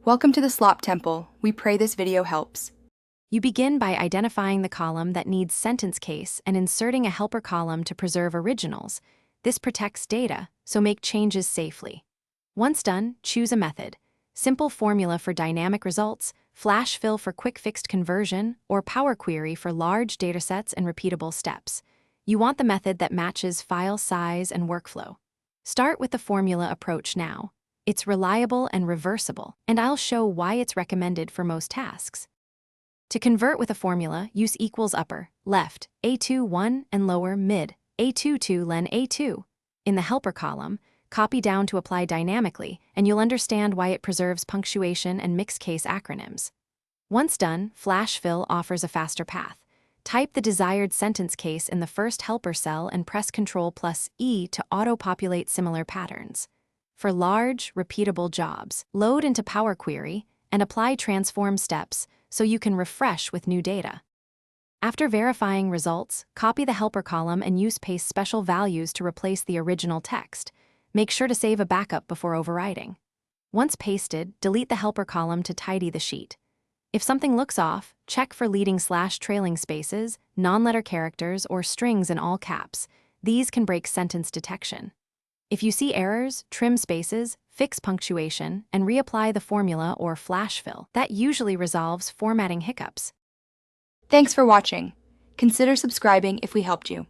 Welcome to the Slop Temple. We pray this video helps. You begin by identifying the column that needs sentence case and inserting a helper column to preserve originals. This protects data, so make changes safely. Once done, choose a method. Simple formula for dynamic results, flash fill for quick fixed conversion, or Power Query for large datasets and repeatable steps. You want the method that matches file size and workflow. Start with the formula approach now. It's reliable and reversible, and I'll show why it's recommended for most tasks. To convert with a formula, use equals upper, left, A2 1 and lower mid, A2 2 len A2. In the helper column, copy down to apply dynamically, and you'll understand why it preserves punctuation and mixed case acronyms. Once done, flash fill offers a faster path. Type the desired sentence case in the first helper cell and press Ctrl+E to auto-populate similar patterns. For large, repeatable jobs, load into Power Query and apply transform steps so you can refresh with new data. After verifying results, copy the helper column and use paste special values to replace the original text. Make sure to save a backup before overwriting. Once pasted, delete the helper column to tidy the sheet. If something looks off, check for leading/trailing spaces, non-letter characters, or strings in all caps. These can break sentence detection. If you see errors, trim spaces, fix punctuation, and reapply the formula or flash fill. That usually resolves formatting hiccups. Thanks for watching. Consider subscribing if we helped you.